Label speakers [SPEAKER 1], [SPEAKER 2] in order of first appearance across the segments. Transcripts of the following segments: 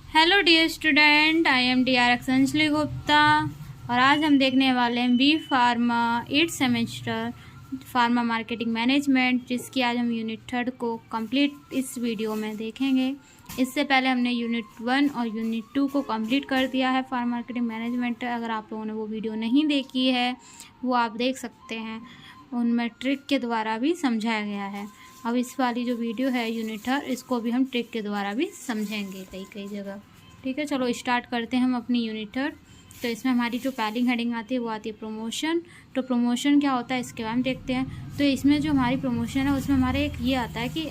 [SPEAKER 1] Hello dear student, I am DRX Anjali Gupta और आज हम देखने वाले हैं B pharma 8th semester pharma marketing management, जिसकी आज हम यूनिट 3 को कंप्लीट इस वीडियो में देखेंगे। इससे पहले हमने यूनिट 1 और यूनिट 2 को कंप्लीट कर दिया है फार्मा मार्केटिंग मैनेजमेंट। अगर आप लोगों ने वो वीडियो नहीं देखी है वो आप देख सकते हैं, उनमें ट्रिक के द्वारा भी समझाया गया है। अब इस वाली जो वीडियो है यूनिट 3, इसको भी हम ट्रिक के द्वारा भी समझेंगे कई जगह। ठीक है, चलो स्टार्ट करते हैं हम अपनी यूनिट 3। तो इसमें हमारी जो पहली हेडिंग आती है वो आती है प्रमोशन। तो प्रमोशन क्या होता है इसके बारे में देखते हैं। तो इसमें जो हमारी प्रमोशन है उसमें हमारे एक ये आता है कि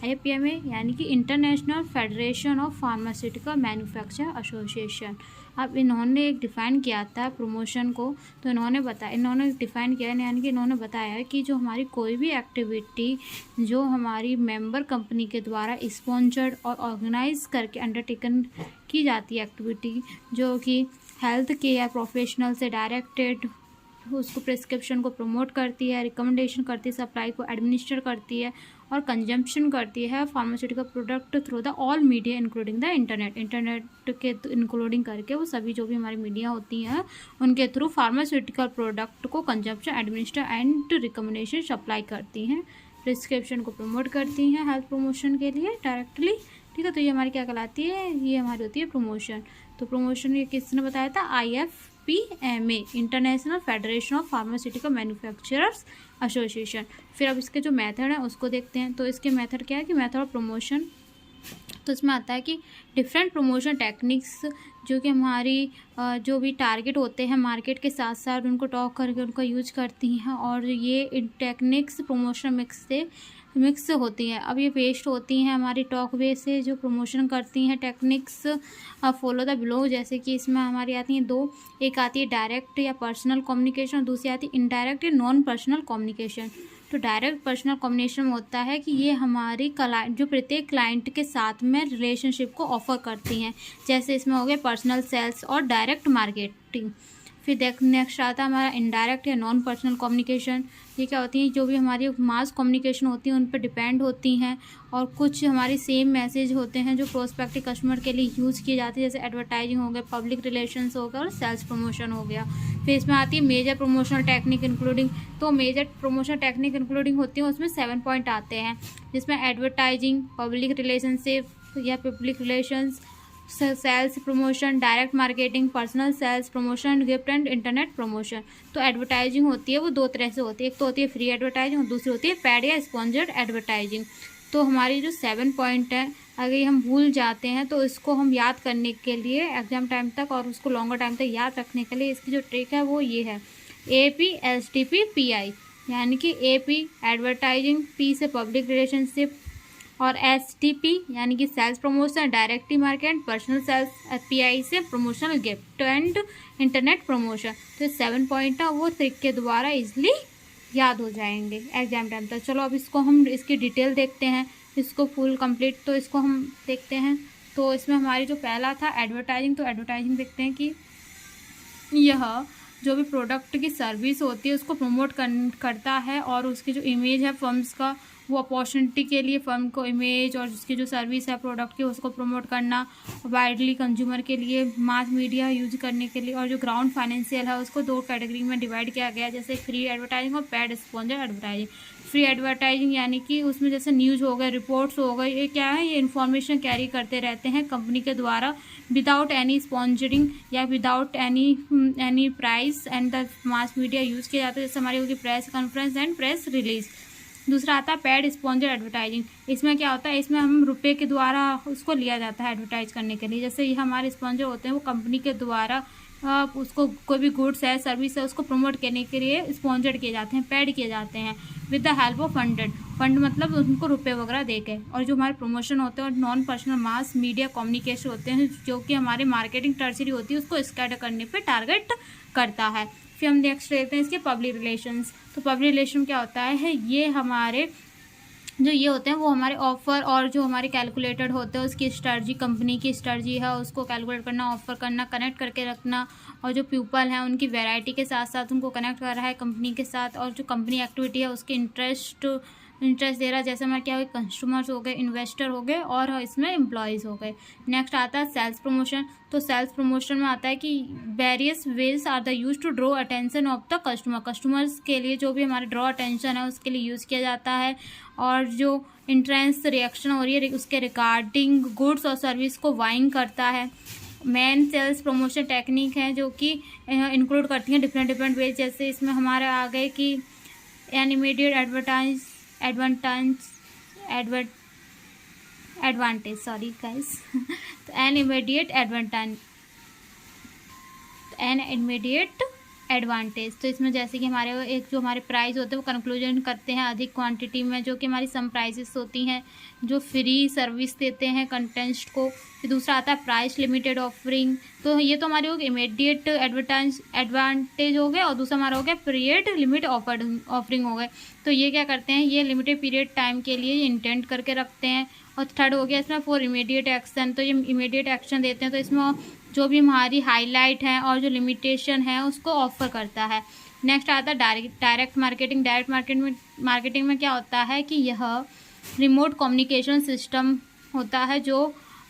[SPEAKER 1] IFPMA यानी कि international federation of pharmaceutical manufacture association. अब इन्होंने एक डिफ़ाइन किया था प्रमोशन को। तो इन्होंने डिफ़ाइन किया यानी कि इन्होंने बताया है कि जो हमारी कोई भी एक्टिविटी जो हमारी मेंबर कंपनी के द्वारा स्पॉन्सर्ड और ऑर्गेनाइज करके अंडरटेकन की जाती है एक्टिविटी, जो कि हेल्थ केयर प्रोफेशनल से डायरेक्टेड, उसको प्रिस्क्रिप्शन को प्रमोट करती है, रिकमेंडेशन करती है, सप्लाई को एडमिनिस्टर करती है और कंजम्पशन करती है pharmaceutical product through the all media including the internet के इंक्लूडिंग करके वो सभी जो भी हमारी मीडिया होती हैं उनके थ्रू फार्मास्यूटिकल प्रोडक्ट को consumption, administer and recommendation supply करती हैं, प्रिस्क्रिप्शन को प्रमोट करती हैं हेल्थ प्रमोशन के लिए डायरेक्टली। ठीक है, तो ये हमारी क्या कहलाती है, ये हमारी होती है प्रमोशन। तो प्रमोशन ये किसने बताया था, IFPMA international federation of pharmaceutical manufacturers association. फिर अब इसके जो मेथड है उसको देखते हैं। तो इसके मेथड क्या है कि मेथड ऑफ प्रमोशन, तो इसमें आता है कि डिफरेंट प्रमोशन टेक्निक्स जो कि हमारी जो भी टारगेट होते हैं मार्केट के साथ साथ उनको टॉक करके उनका यूज करती हैं, और ये टेक्निक्स प्रमोशन मिक्स होती हैं। अब ये पेस्ट होती हैं हमारी टॉक वे से जो प्रमोशन करती हैं टेक्निक्स फॉलो द बिलो, जैसे कि इसमें हमारी आती हैं दो, एक आती है डायरेक्ट या पर्सनल कम्युनिकेशन, दूसरी आती है इनडायरेक्ट या नॉन पर्सनल कम्युनिकेशन। तो डायरेक्ट पर्सनल कम्युनिकेशन में होता है कि ये हमारी जो प्रत्येक क्लाइंट के साथ में रिलेशनशिप को ऑफर करती हैं, जैसे इसमें हो गया पर्सनल सेल्स और डायरेक्ट मार्केटिंग। फिर नेक्स्ट आता है हमारा इनडायरेक्ट या नॉन पर्सनल कम्युनिकेशन। ये क्या होती हैं, जो भी हमारी मास कम्युनिकेशन होती है उन पर डिपेंड होती हैं, और कुछ हमारी सेम मैसेज होते हैं जो प्रोस्पेक्टिव कस्टमर के लिए यूज़ किए जाते हैं, जैसे एडवर्टाइजिंग हो गया, पब्लिक रिलेशंस हो गया और सेल्स प्रमोशन हो गया। फिर इसमें आती है मेजर प्रमोशनल टेक्निक इंक्लूडिंग। तो मेजर प्रमोशनल टेक्निक इंक्लूडिंग होती है, उसमें 7 पॉइंट आते हैं, जिसमें एडवर्टाइजिंग, पब्लिक रिलेशनशिप या public relations, sales promotion, direct marketing, personal sales promotion, gift and internet promotion. तो एडवर्टाइजिंग होती है वो दो तरह से होती है, एक तो होती है फ्री एडवर्टाइजिंग और दूसरी होती है पेड या स्पॉन्सर्ड एडवर्टाइजिंग। तो हमारी जो 7 पॉइंट है, अगर हम भूल जाते हैं तो इसको हम याद करने के लिए एग्जाम टाइम तक और उसको लॉन्गर टाइम तक याद रखने के लिए इसकी जो ट्रिक है वो ये है, AP SDP PI, यानी कि AP एडवर्टाइजिंग, P से पब्लिक रिलेशनशिप और SDP यानी कि sales promotion, direct market, personal sales, PI से promotional gift and internet promotion. तो 7 पॉइंट है वो ट्रिक के द्वारा इजली याद हो जाएंगे एग्जाम टाइम तक। चलो अब इसको हम इसकी डिटेल देखते हैं, इसको फुल कंप्लीट। तो इसको हम देखते हैं। तो इसमें हमारी जो पहला था एडवर्टाइजिंग, तो एडवर्टाइजिंग देखते हैं कि यह जो भी प्रोडक्ट की सर्विस होती है उसको प्रमोट करता है, और उसकी जो इमेज है फर्म्स का, वो अपॉर्चुनिटी के लिए फर्म को इमेज और उसकी जो सर्विस है प्रोडक्ट की उसको प्रमोट करना, वाइडली कंज्यूमर के लिए मास मीडिया यूज करने के लिए। और जो ग्राउंड फाइनेंशियल है उसको 2 कैटेगरी में डिवाइड किया गया, जैसे फ्री एडवर्टाइजिंग और paid sponsored advertising. Free advertising यानी कि उसमें जैसे न्यूज़ हो गए, रिपोर्ट्स हो गए, ये क्या है, ये इन्फॉर्मेशन कैरी करते रहते हैं कंपनी के द्वारा विदाउट एनी स्पॉन्सरिंग या without any price, and the mass media use किया जाता है, जैसे हमारी होगी press conference and press release. दूसरा आता है पेड स्पॉन्सर्ड एडवर्टाइजिंग। इसमें क्या होता है, इसमें हम रुपए के द्वारा उसको लिया जाता है एडवर्टाइज करने के लिए, जैसे ये हमारे स्पॉन्सर होते हैं वो कंपनी के द्वारा उसको कोई भी गुड्स है सर्विस है उसको प्रमोट करने के लिए स्पॉन्सर्ड किए जाते हैं, पेड किए जाते हैं with the help of fund मतलब उनको रुपए वगैरह दे के। और जो हमारे प्रमोशन होते हैं और non personal mass media communication होते हैं जो कि हमारे मार्केटिंग टर्सरी होती है उसको स्कैटर करने पे टारगेट करता है। फिर हम नेक्स्ट लेते हैं इसके पब्लिक रिलेशंस। तो पब्लिक रिलेशन क्या होता है, ये हमारे जो ये होते हैं वो हमारे ऑफ़र और जो हमारे कैलकुलेटेड होते हैं उसकी स्ट्रेटजी, कंपनी की स्ट्रेटजी है उसको कैलकुलेट करना, ऑफ़र करना, कनेक्ट करके रखना, और जो पीपल हैं उनकी वैरायटी के साथ साथ उनको कनेक्ट कर रहा है कंपनी के साथ, और जो कंपनी एक्टिविटी है उसके इंटरेस्ट इंटरेस्ट दे रहा है, जैसे हमारे क्या हो गए, कस्टमर्स हो गए, इन्वेस्टर हो गए और इसमें एम्प्लॉयज़ हो गए। नेक्स्ट आता है सेल्स प्रमोशन। तो सेल्स प्रमोशन में आता है कि various ways are the use to draw attention of the customer. Customers के लिए जो भी हमारे ड्रॉ अटेंशन है उसके लिए यूज़ किया जाता है, और जो इंट्रेंस रिएक्शन हो रही है उसके रिगार्डिंग गुड्स और सर्विस को बाइंग करता है। मेन सेल्स प्रमोशन टेक्निक है जो कि इंक्लूड करती हैं डिफरेंट वेज। जैसे इसमें हमारे आ गए कि an immediate advantage sorry guys तो एन इमीडिएट एडवांटेज। तो इसमें जैसे कि हमारे एक जो हमारे प्राइस होते हैं वो कंक्लूजन करते हैं अधिक क्वांटिटी में, जो कि हमारी सम प्राइसेस होती हैं जो फ्री सर्विस देते हैं कंटेंट को। फिर दूसरा आता है प्राइस लिमिटेड ऑफरिंग। तो ये तो हमारे हो गए इमीडिएट एडवांटेज हो गए, और दूसरा हमारा हो गया पीरियड लिमिट ऑफरिंग हो गए। तो ये क्या करते हैं, ये लिमिटेड पीरियड टाइम के लिए इंटेंट करके रखते हैं। और थर्ड हो गया इसमें फॉर इमीडिएट एक्शन। तो ये इमीडिएट एक्शन देते हैं, तो इसमें जो भी हमारी हाईलाइट है और जो लिमिटेशन है उसको ऑफर करता है। नेक्स्ट आता है डायरेक्ट मार्केटिंग। डायरेक्ट मार्केटिंग में क्या होता है कि यह रिमोट कम्युनिकेशन सिस्टम होता है जो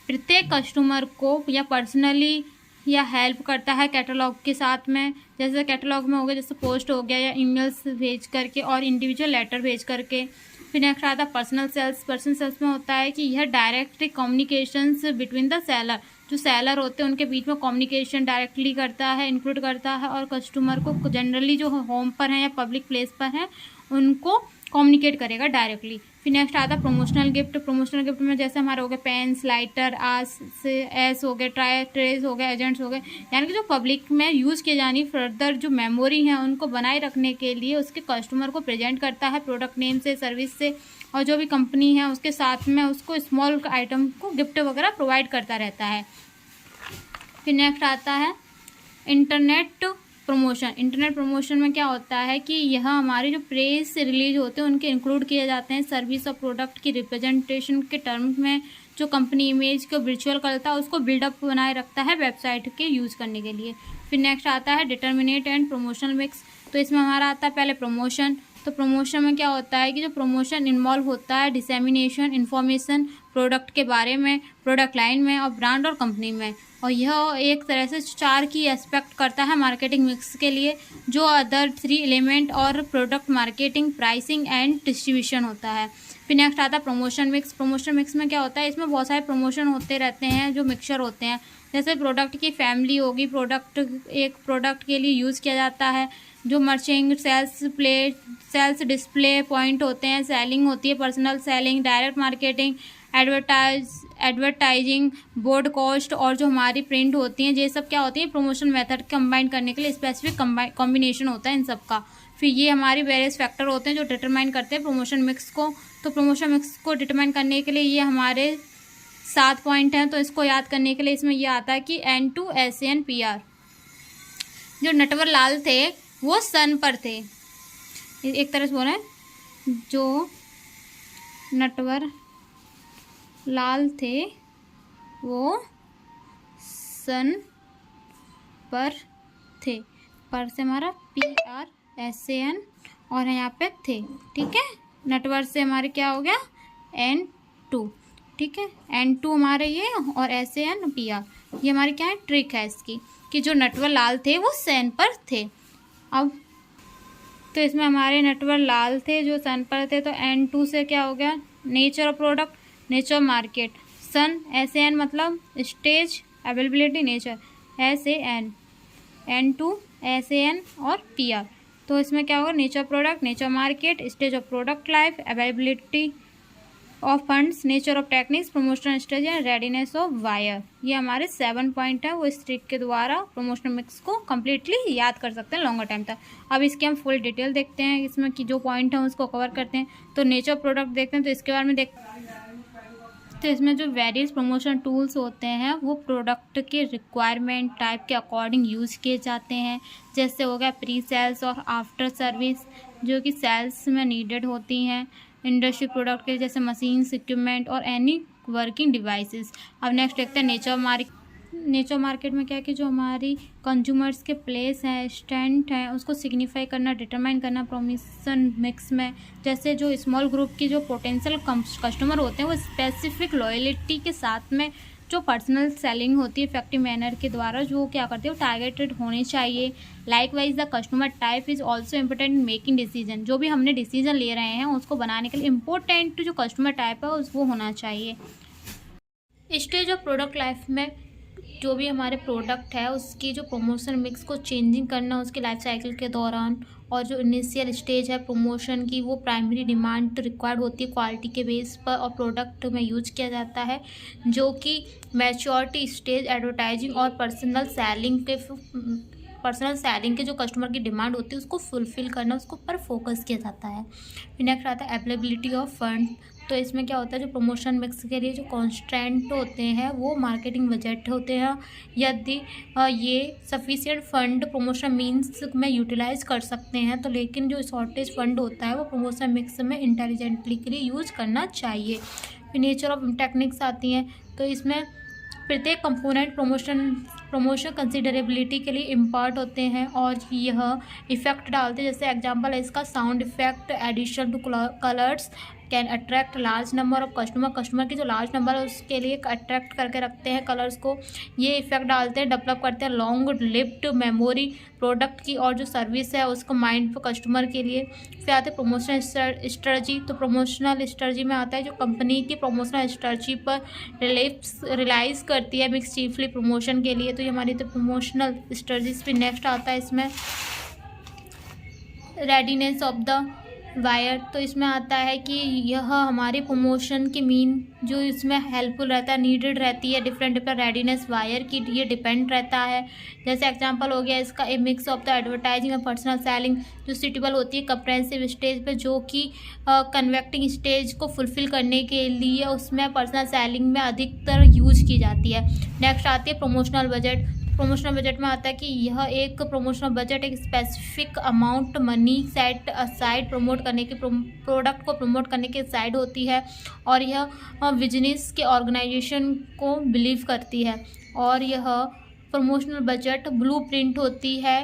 [SPEAKER 1] प्रत्येक कस्टमर को या पर्सनली या हेल्प करता है कैटलॉग के साथ में। जैसे कैटलॉग में हो गया, जैसे पोस्ट हो गया या ईमेल्स भेज करके और इंडिविजुअल लेटर भेज करके। फिर नेक्स्ट आता है पर्सनल सेल्स। पर्सनल सेल्स में होता है कि यह direct communications between the seller, जो सेलर होते हैं उनके बीच में कम्युनिकेशन डायरेक्टली करता है, इंक्लूड करता है, और कस्टमर को जनरली जो होम पर हैं या पब्लिक प्लेस पर हैं उनको कम्युनिकेट करेगा डायरेक्टली। फिर नेक्स्ट आता है प्रोमोशनल गिफ्ट। प्रोमोशनल गिफ्ट में जैसे हमारे हो गए पेन्स, लाइटर, एस हो गए, ट्रेस हो गए, एजेंट्स हो गए, यानी कि जो पब्लिक में यूज़ किए जानी फर्दर जो मेमोरी है उनको बनाए रखने के लिए उसके कस्टमर को प्रेजेंट करता है प्रोडक्ट नेम से, सर्विस से, और जो भी कंपनी है उसके साथ में उसको स्मॉल आइटम को गिफ्ट वगैरह प्रोवाइड करता रहता है। फिर नेक्स्ट आता है इंटरनेट प्रमोशन। इंटरनेट प्रमोशन में क्या होता है कि यह हमारे जो प्रेस रिलीज होते हैं उनके इंक्लूड किए जाते हैं सर्विस और प्रोडक्ट की रिप्रेजेंटेशन के टर्म्स में। जो कंपनी इमेज को विजुअल करता है उसको बिल्डअप बनाए रखता है वेबसाइट के यूज़ करने के लिए। फिर नेक्स्ट आता है डिटर्मिनेट एंड प्रमोशनल मिक्स। तो इसमें हमारा आता है पहले प्रमोशन। तो प्रमोशन में क्या होता है कि जो प्रमोशन इन्वॉल्व होता है डिसेमिनेशन इन्फॉर्मेशन प्रोडक्ट के बारे में, प्रोडक्ट लाइन में और ब्रांड और कंपनी में, और यह एक तरह से 4 की एस्पेक्ट करता है मार्केटिंग मिक्स के लिए, जो अदर 3 एलिमेंट और product marketing, pricing and distribution होता है। फिर नेक्स्ट आता है प्रमोशन मिक्स। प्रमोशन मिक्स में क्या होता है, इसमें बहुत सारे प्रमोशन होते रहते हैं जो मिक्सचर होते हैं। जैसे प्रोडक्ट की फैमिली होगी, एक प्रोडक्ट के लिए यूज़ किया जाता है, जो मर्चिंग, सेल्स डिस्प्ले पॉइंट होते हैं, सेलिंग होती है, personal selling, direct marketing, advertising, board cost, और जो हमारी प्रिंट होती हैं, ये सब क्या होती है प्रमोशन मेथड कंबाइन करने के लिए स्पेसिफिक कॉम्बिनेशन होता है इन सब का। फिर ये हमारी वेरियस फैक्टर होते हैं जो डिटरमाइन करते हैं प्रमोशन मिक्स को। तो प्रमोशन मिक्स को डिटरमाइन करने के लिए ये हमारे 7 पॉइंट हैं। तो इसको याद करने के लिए इसमें ये आता है कि N2 SAN PR। जो नटवर लाल थे वो सन पर थे, एक तरह से बोल रहे हैं, जो नटवर लाल थे वो सन पर थे, पर से हमारा PRSAN और यहाँ पे थे, ठीक है। नटवर से हमारे क्या हो गया N2, ठीक है, N2 हमारे ये और SAN PR, ये हमारी क्या है ट्रिक है इसकी कि जो नटवर लाल थे वो सन पर थे। अब तो इसमें हमारे नटवर लाल थे जो सन पर थे, तो N2 से क्या हो गया nature of product, nature of market, सन SAN मतलब stage availability nature SAN, N2 SAN और PR। तो इसमें क्या होगा nature of product, nature of market, stage of product life, availability of funds, nature of techniques, promotional stage and readiness of buyer. ये हमारे 7 point है, वो इस ट्रिक के द्वारा प्रमोशनल मिक्स को कम्प्लीटली याद कर सकते हैं लॉन्गर टाइम तक। अब इसकी हम फुल डिटेल देखते हैं, इसमें की जो पॉइंट है उसको कवर करते हैं। तो नेचर ऑफ प्रोडक्ट देखते हैं, तो इसके बारे में तो इसमें जो वेरियस प्रमोशन टूल्स होते हैं वो प्रोडक्ट के रिक्वायरमेंट टाइप के अकॉर्डिंग यूज़ किए जाते हैं। जैसे हो गया प्री सेल्स और आफ्टर सर्विस, जो कि सेल्स में नीडेड होती हैं इंडस्ट्री प्रोडक्ट के, जैसे मशीन्स, इक्विपमेंट और एनी वर्किंग डिवाइसेस। अब नेक्स्ट देखते हैं नेचर ऑफ नेचर मार्केट में क्या है कि जो हमारी कंज्यूमर्स के प्लेस हैं, स्टैंड हैं, उसको सिग्निफाई करना, डिटरमाइन करना प्रोमोशन मिक्स में। जैसे जो स्मॉल ग्रुप की जो पोटेंशियल कस्टमर होते हैं वो स्पेसिफिक लॉयलिटी के साथ में जो पर्सनल सेलिंग होती है इफेक्टिव मैनर के द्वारा जो क्या करते हैं वो टारगेटेड होने चाहिए। Likewise the customer type is also important in making decision. जो भी हमने डिसीजन ले रहे हैं उसको बनाने के लिए इम्पोर्टेंट जो कस्टमर टाइप है वो होना चाहिए। स्टेज ऑफ प्रोडक्ट लाइफ में जो भी हमारे प्रोडक्ट है उसकी जो प्रमोशन मिक्स को चेंजिंग करना उसके लाइफ साइकिल के दौरान, और जो इनिशियल स्टेज है प्रमोशन की वो प्राइमरी डिमांड रिक्वायर्ड होती है क्वालिटी के बेस पर और प्रोडक्ट में यूज किया जाता है, जो कि मैच्योरिटी स्टेज एडवर्टाइजिंग और पर्सनल सेलिंग के जो कस्टमर की डिमांड होती है उसको फुलफिल करना, उसको पर फोकस किया जाता है। फिर नेक्स्ट आता है अवेलेबिलिटी ऑफ फंड। तो इसमें क्या होता है जो प्रमोशन मिक्स के लिए जो कॉन्स्टेंट होते हैं वो मार्केटिंग बजट होते हैं। यदि ये सफिशिएंट फंड प्रमोशन मीन्स में यूटिलाइज कर सकते हैं तो, लेकिन जो शॉर्टेज फंड होता है वो प्रमोशन मिक्स में इंटेलिजेंटली के लिए यूज करना चाहिए। फिर नेचर ऑफ टेक्निक्स आती हैं। तो इसमें प्रत्येक कंपोनेंट प्रमोशन कंसिडरेबिलिटी के लिए इम्पार्ट होते हैं और यह इफेक्ट डालते हैं। जैसे एग्जांपल है इसका sound effect, addition to colours can attract large number of customer की जो लार्ज नंबर है उसके लिए अट्रैक्ट करके रखते हैं कलर्स को। ये इफेक्ट डालते हैं, डेवलप करते हैं लॉन्ग लिव्ड मेमोरी प्रोडक्ट की, और जो सर्विस है उसको माइंड पर कस्टमर के लिए। फिर आते हैं प्रमोशनल स्ट्रेटजी। तो प्रमोशनल स्ट्रेटजी में आता है जो कंपनी की प्रमोशनल स्ट्रेटजी पर रिलाइज करती है मिक्स चीफली प्रमोशन के लिए। तो ये हमारी तो प्रमोशनल स्ट्रेटजीज। फिर नेक्स्ट आता है इसमें रेडीनेस ऑफ द वायर। तो इसमें आता है कि यह हमारे प्रमोशन के मीन जो इसमें हेल्पफुल रहता है, नीडेड रहती है डिफरेंट रेडीनेस वायर की, ये डिपेंड रहता है। जैसे एग्जांपल हो गया इसका ए मिक्स ऑफ द एडवर्टाइजिंग और पर्सनल सेलिंग जो सूटेबल होती है कंप्रेहेंसिव स्टेज पे, जो कि कन्वेक्टिंग स्टेज को फुलफिल करने के लिए उसमें पर्सनल सेलिंग में अधिकतर यूज की जाती है। नेक्स्ट आती है प्रमोशनल बजट। प्रमोशनल बजट में आता है कि यह एक प्रमोशनल बजट एक specific amount money set aside promote करने के प्रोडक्ट को प्रमोट करने के साइड होती है, और यह बिजनेस के ऑर्गेनाइजेशन को बिलीव करती है। और यह प्रमोशनल बजट ब्लूप्रिंट होती है,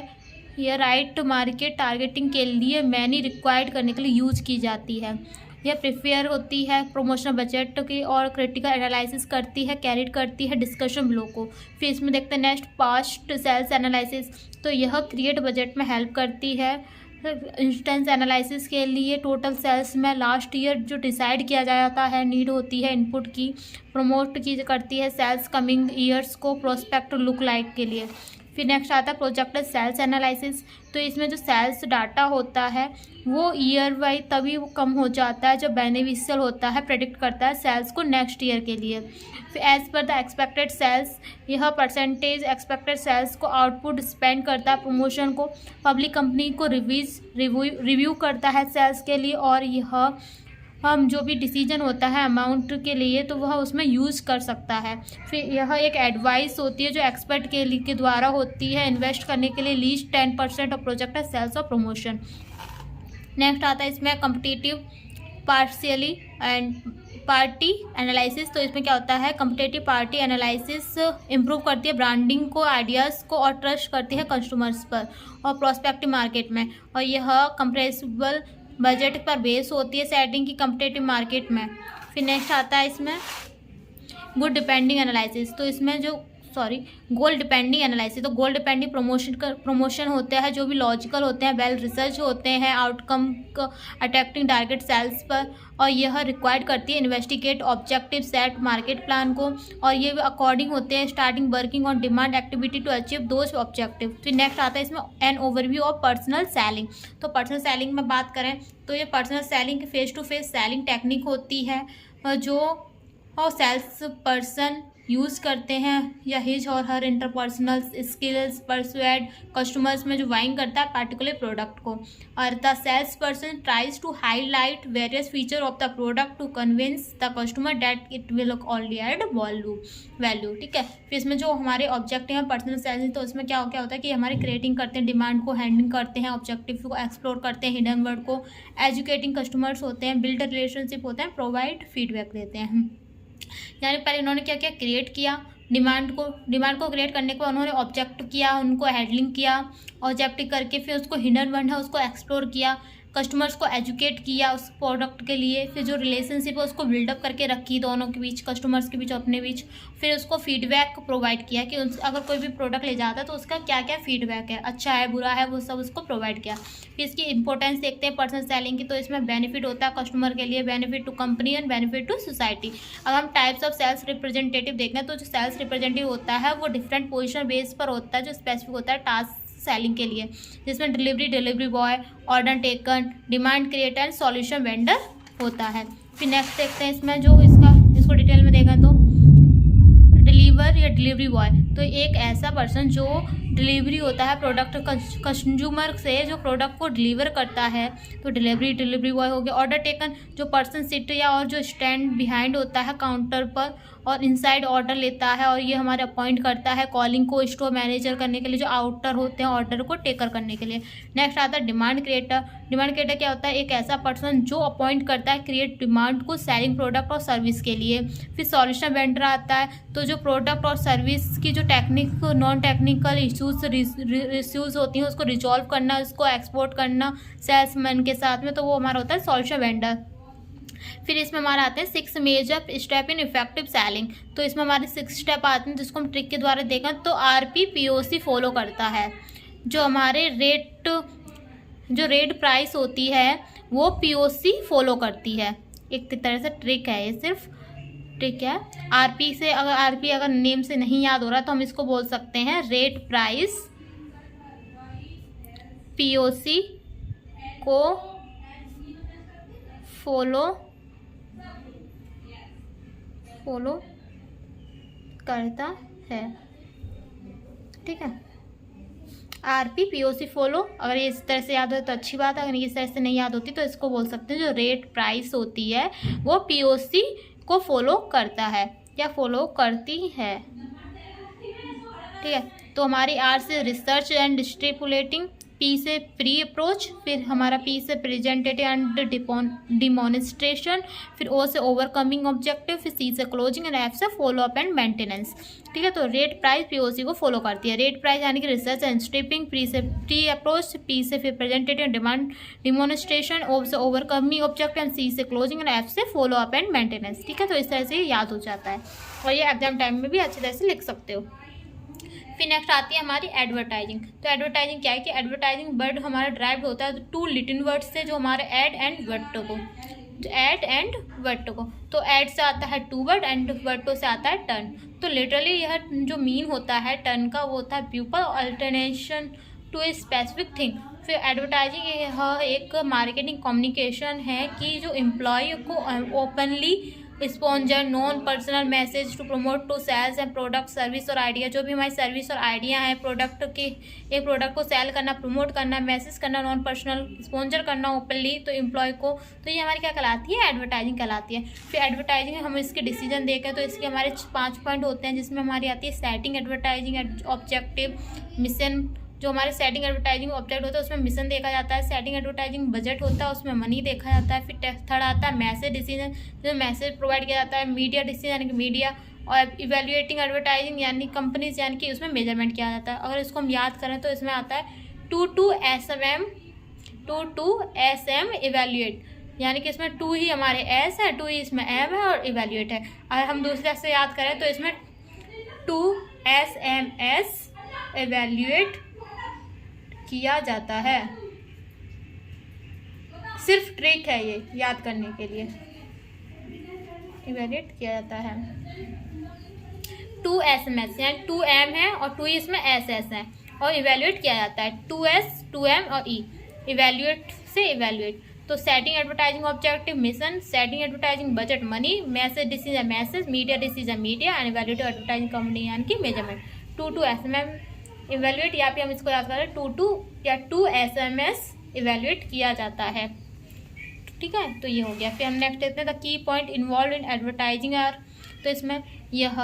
[SPEAKER 1] यह राइट मार्केट टारगेटिंग के लिए मैनी रिक्वायर्ड करने के लिए यूज की जाती है। यह प्रिफेयर होती है प्रमोशनल बजट की और क्रिटिकल एनालिसिस करती है, कैरिड करती है डिस्कशन ब्लो को। फिर इसमें देखते हैं नेक्स्ट पास्ट सेल्स एनालिसिस। तो यह क्रिएट बजट में हेल्प करती है इंस्टेंस एनालिसिस के लिए टोटल सेल्स में लास्ट ईयर जो डिसाइड किया जाता है नीड होती है इनपुट की, प्रमोट की करती है सेल्स कमिंग ईयर्स को प्रोस्पेक्ट लुक लाइक के लिए। फिर नेक्स्ट आता है प्रोजेक्टेड सेल्स एनालिसिस। तो इसमें जो सेल्स डाटा होता है वो ईयर वाइज तभी वो कम हो जाता है जब बेनिफिशियल होता है, प्रेडिक्ट करता है सेल्स को नेक्स्ट ईयर के लिए। फिर as per the expected sales, यह परसेंटेज एक्सपेक्टेड सेल्स को आउटपुट स्पेंड करता है प्रमोशन को, पब्लिक कंपनी को रिव्यू करता है सेल्स के लिए, और यह हम जो भी डिसीजन होता है अमाउंट के लिए तो वह उसमें यूज़ कर सकता है। फिर यह एक एडवाइस होती है जो एक्सपर्ट के द्वारा होती है इन्वेस्ट करने के लिए लीस्ट 10% ऑफ प्रोजेक्टेड सेल्स और प्रमोशन। नेक्स्ट आता है इसमें competitive partially and party analysis. तो इसमें क्या होता है कम्पिटिटिव पार्टी एनालिसिस इंप्रूव करती है ब्रांडिंग को, आइडियाज़ को, और ट्रस्ट करती है कस्टमर्स पर और प्रोस्पेक्टिव मार्केट में, और यह कंप्रेसिबल बजट पर बेस होती है सेटिंग की कम्पिटिटिव मार्केट में। फिर नेक्स्ट आता है इसमें गुड डिपेंडिंग एनालिसिस। तो इसमें जो गोल डिपेंडिंग एनालिसिस, तो गोल डिपेंडिंग प्रमोशन होते हैं जो भी लॉजिकल होते हैं, वेल रिसर्च होते हैं, आउटकम अट्रैक्टिंग टारगेट सेल्स पर, और यह रिक्वायर्ड करती है investigate objective set market plan को, और ये अकॉर्डिंग होते हैं starting working on demand activity to achieve those objective. फिर नेक्स्ट आता है इसमें an overview of personal selling. तो पर्सनल सेलिंग में बात करें तो ये personal selling face to face selling technique होती है जो सेल्स पर्सन यूज़ करते हैं या हिज और her interpersonal skills persuade customers में जो वाइंग करता है पर्टिकुलर प्रोडक्ट को, और the sales person tries to highlight various feature of the product to convince the customer that it will only add value. ठीक है। फिर इसमें जो हमारे ऑब्जेक्टिव है पर्सनल सेल्स, तो इसमें क्या होता है कि हमारे क्रिएटिंग करते हैं, डिमांड को हैंडलिंग करते हैं, ऑब्जेक्टिव को एक्सप्लोर करते हैं, हिडन वर्ड को एजुकेटिंग कस्टमर्स होते हैं, बिल्ड रिलेशनशिप होते हैं, प्रोवाइड फीडबैक देते हैं। यानी पहले उन्होंने क्या किया, क्रिएट किया डिमांड को क्रिएट करने के बाद उन्होंने ऑब्जेक्ट किया, उनको हैंडलिंग किया, ऑब्जेक्ट करके फिर उसको हिडन वन है उसको एक्सप्लोर किया, कस्टमर्स को एजुकेट किया उस प्रोडक्ट के लिए, फिर जो रिलेशनशिप है उसको बिल्डअप करके रखी दोनों के बीच, कस्टमर्स के बीच, अपने बीच, फिर उसको फीडबैक प्रोवाइड किया कि अगर कोई भी प्रोडक्ट ले जाता है तो उसका क्या क्या फीडबैक है, अच्छा है बुरा है, वो सब उसको प्रोवाइड किया। फिर इसकी इंपॉर्टेंस देखते हैं पर्सनल सेलिंग की, तो इसमें बेनिफिट होता है कस्टमर के लिए, benefit to company and benefit to society. अगर हम टाइप्स ऑफ सेल्स रिप्रेजेंटेटिव देखें तो जो सेल्स रिप्रेजेंटेटिव होता है वो डिफरेंट पोजिशन बेस पर होता है, जो स्पेसिफिक होता है टास्क सेलिंग के लिए, जिसमें delivery boy, order taken, demand creator and solution vendor होता है। फिर नेक्स्ट देखते हैं इसमें जो इसको डिटेल में देखा तो डिलीवर या डिलीवरी बॉय, तो एक ऐसा पर्सन जो डिलीवरी होता है प्रोडक्ट कंज्यूमर से, जो प्रोडक्ट को डिलीवर करता है, तो डिलीवरी बॉय हो गया। ऑर्डर टेकन, जो पर्सन सिट या और जो स्टैंड बिहाइंड होता है काउंटर पर और इनसाइड ऑर्डर लेता है, और ये हमारे अपॉइंट करता है कॉलिंग को स्टोर मैनेजर करने के लिए, जो आउटर होते हैं ऑर्डर को टेकर करने के लिए। नेक्स्ट आता है डिमांड क्रिएटर। डिमांड क्रिएटर क्या होता है, एक ऐसा पर्सन जो अपॉइंट करता है क्रिएट डिमांड को सेलिंग प्रोडक्ट और सर्विस के लिए। फिर सॉल्यूशन वेंडर आता है, तो जो प्रोडक्ट और सर्विस की जो नॉन टेक्निकल इश्यूज होती हैं उसको रिजॉल्व करना, उसको एक्सपोर्ट करना सेल्समैन के साथ में, तो वो हमारा होता है सॉल्यूशन वेंडर। फिर इसमें हमारे आते हैं 6 major step in effective selling, तो इसमें हमारे 6 स्टेप आते हैं जिसको हम ट्रिक के द्वारा देखें तो RPPOC फॉलो करता है। जो हमारे रेट प्राइस होती है वो POC फॉलो करती है, एक तरह से ट्रिक है, ये सिर्फ ट्रिक है। RP अगर नेम से नहीं याद हो रहा तो हम इसको बोल सकते हैं रेट प्राइस POC को फॉलो करता है, ठीक है। RPPOC फॉलो, अगर ये इस तरह से याद हो तो अच्छी बात है, अगर इस तरह से नहीं याद होती तो इसको बोल सकते हैं जो रेट प्राइस होती है वो POC को फॉलो करता है या फॉलो करती है, ठीक है। तो हमारी R से रिसर्च एंड स्टिपुलेटिंग, P से प्री अप्रोच, फिर हमारा P से प्रेजेंटेटिव एंड डिमॉन्स्ट्रेशन, फिर O से ओवरकमिंग ऑब्जेक्टिव, फिर C से क्लोजिंग एंड F से फॉलो अप एंड मेंटेनेंस, ठीक है। तो रेट प्राइस POC को फॉलो करती है। रेट प्राइस यानी कि रिसर्च एंड स्टिपिंग, P से प्री अप्रोच, P से फिर प्रेजेंटेटिव डिमॉन्स्ट्रेशन, O से ओवरकमिंग ऑब्जेक्टिव एंड C से क्लोजिंग एंड F से फॉलो अप एंड मेंटेनेंस, ठीक है। तो इस तरह से याद हो जाता है और ये एग्जाम टाइम में भी अच्छी तरह से लिख सकते हो। फिर नेक्स्ट आती है हमारी एडवर्टाइजिंग। तो एडवर्टाइजिंग क्या है कि एडवर्टाइजिंग वर्ड हमारा ड्राइव होता है 2 लिटिल वर्ड से, जो हमारे ऐड एंड वर्टो को, तो ऐड से आता है टू वर्ड एंड वर्टो से आता है टर्न। तो लिटरली यह जो मीन होता है टर्न का वो होता है people alternation to a specific thing. फिर एडवर्टाइजिंग यह एक मार्केटिंग कम्युनिकेशन है कि जो एम्प्लॉय को openly sponsor non personal message to promote to sales and product service और आइडिया, जो भी हमारी सर्विस और आइडिया है प्रोडक्ट के, एक प्रोडक्ट को सेल करना, प्रमोट करना, मैसेज करना, नॉन पर्सनल स्पॉन्जर करना ओपनली तो एम्प्लॉय को, तो ये हमारी क्या कहलाती है, एडवर्टाइजिंग कहलाती है। फिर एडवर्टाइजिंग हम इसके डिसीजन देखें तो इसके हमारे 5 पॉइंट होते हैं, जिसमें हमारी आती है सेटिंग एडवर्टाइजिंग, ऑब्जेक्टिव, मिशन। जो हमारे सेटिंग एडवर्टाइजिंग ऑब्जेक्ट होता है उसमें मिशन देखा जाता है, सेटिंग एडवर्टाइजिंग बजट होता है उसमें मनी देखा जाता है। फिर थर्ड आता है मैसेज डिसीजन, जो मैसेज प्रोवाइड किया जाता है। मीडिया डिसीजन यानी कि मीडिया, और इवेल्युएटिंग एडवर्टाइजिंग यानी कंपनीज, यानी कि उसमें मेजरमेंट किया जाता है। अगर इसको हम याद करें तो इसमें आता है टू एस एम इवेल्युएट, यानी कि इसमें 2 ही हमारे एस है, 2 ही इसमें एम है और इवेल्युएट है। अगर हम दूसरे से याद करें तो इसमें 2SMS इवेल्युएट किया जाता है, सिर्फ ट्रिक है ये याद करने के लिए, इवेल्युएट किया जाता है। 2SMS यानी 2M है और 2 इसमें SS है और इवेल्युएट किया जाता है 2S 2M और E, इवेल्युएट से इवेल्युएट। तो setting advertising objective mission, setting advertising budget money, message decision message, media decision media and evaluate advertising company यानी कि मेजरमेंट। 2SM इवेल्युएट, या फिर हम इसको याद करें 2SMS इवेल्युएट किया जाता है, ठीक है। तो ये हो गया। फिर हम नेक्स्ट देखते हैं the key point involve in advertising are, तो इसमें यह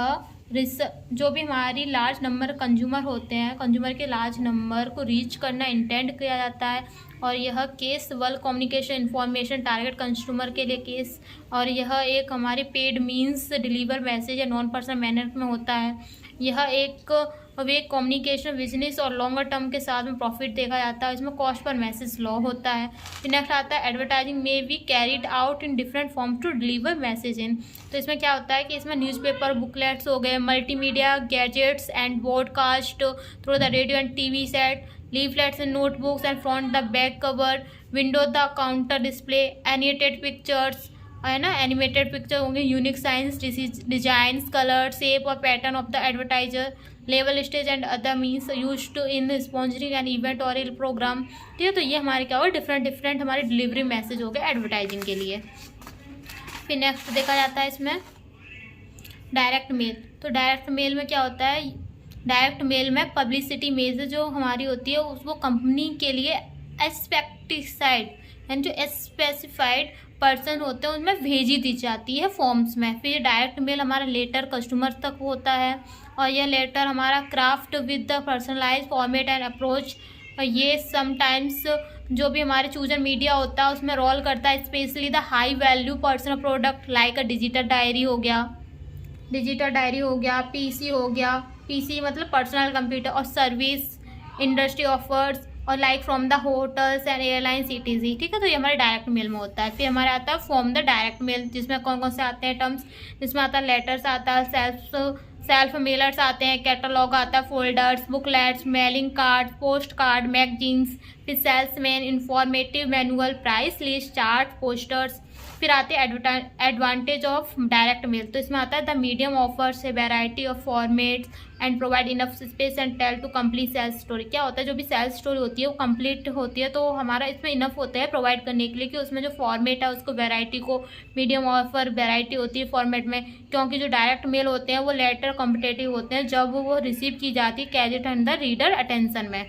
[SPEAKER 1] जो भी हमारी लार्ज नंबर कंज्यूमर होते हैं, कंज्यूमर के लार्ज नंबर को रीच करना इंटेंड किया जाता है, और यह केस वर्ल कम्युनिकेशन इन्फॉर्मेशन टारगेट कंज्यूमर के लिए केस, और यह एक हमारी पेड मीन्स डिलीवर मैसेज या नॉन पर्सनल मैनर में होता है। यह एक वे कम्युनिकेशन बिजनेस और लॉन्गर टर्म के साथ में प्रॉफिट देखा जाता है। इसमें कॉस्ट पर मैसेज लॉ होता है। फिर नेक्स्ट आता है एडवर्टाइजिंग में be carried out in different form to deliver message in. तो इसमें क्या होता है कि इसमें न्यूज़पेपर, बुकलेट्स हो गए, multimedia gadgets and broadcast through the radio and TV set, leaflets and notebooks and front the back cover, window the counter display, animated pictures है ना, एनिमेटेड पिक्चर होंगे, unique science designs, colour, shape और pattern of the advertiser, level stage and other means use to in sponsoring and event और programme. ठीक है, तो ये हमारे क्या होगा, डिफरेंट हमारे डिलीवरी मैसेज हो गए एडवर्टाइजिंग के लिए। फिर नेक्स्ट देखा जाता है इसमें डायरेक्ट मेल। तो डायरेक्ट मेल में क्या होता है, डायरेक्ट मेल में पब्लिसिटी मेल जो हमारी होती है वो कंपनी के लिए एस्पेक्टिसाइड यानी जो स्पेसिफाइड पर्सन होते हैं उनमें भेजी दी जाती है फॉर्म्स में। फिर डायरेक्ट मेल हमारा लेटर कस्टमर तक होता है, और यह लेटर हमारा craft with the personalize format and approach. ये समटाइम्स जो भी हमारे चूजन मीडिया होता है उसमें रोल करता है, specially the high value personal product like a digital diary हो गया, पीसी हो गया, पीसी मतलब पर्सनल कंप्यूटर, और सर्विस इंडस्ट्री ऑफर्स और like from the hotels and airlines ETC। ठीक है, तो ये हमारे डायरेक्ट मेल में होता है। फिर हमारे आता है फॉर्म द डायरेक्ट मेल, जिसमें कौन कौन से आते हैं टर्म्स, जिसमें आता है लेटर्स आता है, सेल्फ मेलर्स आते हैं, कैटलॉग आता है, folders, booklets, mailing card, post card, magazines, फिर salesman, informative manual, price list, chart, posters. फिर आते हैं एडवांटेज ऑफ डायरेक्ट मेल। तो इसमें आता है द मीडियम ऑफर्स है variety of formats and provide enough space and tell to complete sales story. क्या होता है, जो भी सेल्स स्टोरी होती है वो कंप्लीट होती है, तो हमारा इसमें इनफ होता है प्रोवाइड करने के लिए कि उसमें जो फॉर्मेट है उसको वैरायटी को मीडियम ऑफर वैरायटी होती है फॉर्मेट में, क्योंकि जो डायरेक्ट मेल होते हैं वो लेटर कॉम्पिटेटिव होते हैं जब वो रिसीव की जाती है कैज इट द रीडर अटेंशन में।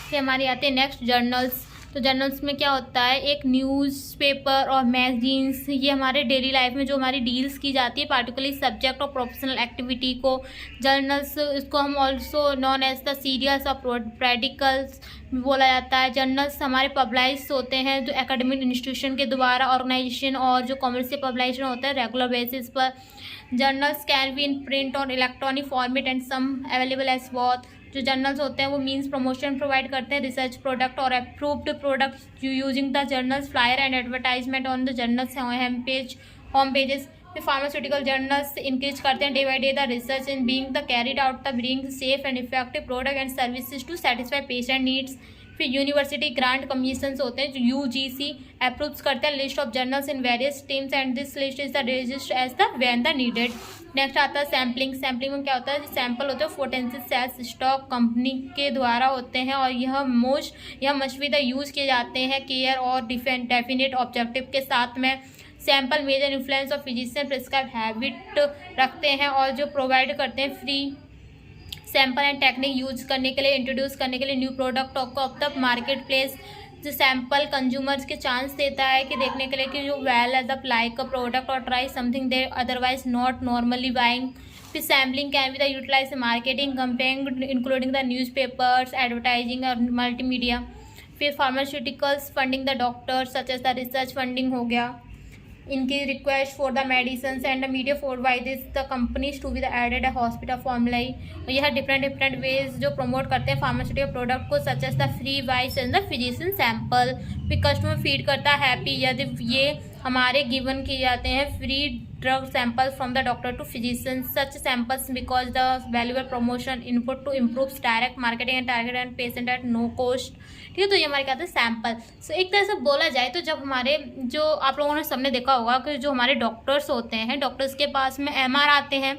[SPEAKER 1] फिर हमारी आती है नेक्स्ट जर्नल्स। तो जर्नल्स में क्या होता है, एक न्यूज़पेपर और मैगजीन्स, ये हमारे डेली लाइफ में जो हमारी डील्स की जाती है पार्टिकुलरली सब्जेक्ट और प्रोफेशनल एक्टिविटी को। जर्नल्स इसको हम also known as the serials और प्रेडिकल्स बोला जाता है। जर्नल्स हमारे पब्लाइज होते हैं जो एकेडमिक इंस्टीट्यूशन के द्वारा ऑर्गेनाइजेशन और जो कॉमर्शियल पब्लाइजेशन होता है रेगुलर बेसिस पर। Journals can be in print और electronic format and some available as both. जो जर्नल्स होते हैं वो मींस प्रमोशन प्रोवाइड करते हैं, रिसर्च प्रोडक्ट और approved products using the journals, flyer and advertisement on the journals home pages. फिर pharmaceutical journals increase करते हैं day by day the research in being the carried out the bring safe and effective product and services to satisfy patient needs. फिर university grant commissions होते हैं जो UGC approves करते हैं list of journals in various teams and this list is the registered as the when the needed. Next आता है sampling. Sampling में क्या होता है, सैंपल होते हैं पोटेंशियल सेल्स स्टॉक कंपनी के द्वारा होते हैं, और यह मशवीदा यूज किए जाते हैं केयर और डेफिनेट ऑब्जेक्टिव के साथ में। Sample major influence of physician prescribe habit रखते हैं और जो प्रोवाइड करते हैं free sample and technique use करने के लिए, इंट्रोड्यूस करने के लिए new product of the market place. जो सैंपल कंज्यूमर्स के चांस देता है कि देखने के लिए कि जो well as the like a product और try something they otherwise not normally buying. फिर sampling can be the utilize marketing campaign including the newspapers, advertising और मल्टीमीडिया। फिर pharmaceuticals funding the doctors such as the research funding हो गया, इनकी request for the medicine and the media for by this the companies to be the added hospital formulary. यह different veg जो promote करते हैं pharmaceutical product को such as the free vice and the physician sample. फिर customer feed करता है happy यदि ये हमारे गिवन किए जाते हैं free drug samples from the doctor to physician such samples because the valuable promotion input to improve direct marketing and target and patient at no cost. ठीक है, तो ये हमारे क्या था सैंपल। सो एक तरह से बोला जाए तो जब हमारे जो आप लोगों ने सबने देखा होगा कि जो हमारे डॉक्टर्स होते हैं, डॉक्टर्स के पास में MR आते हैं,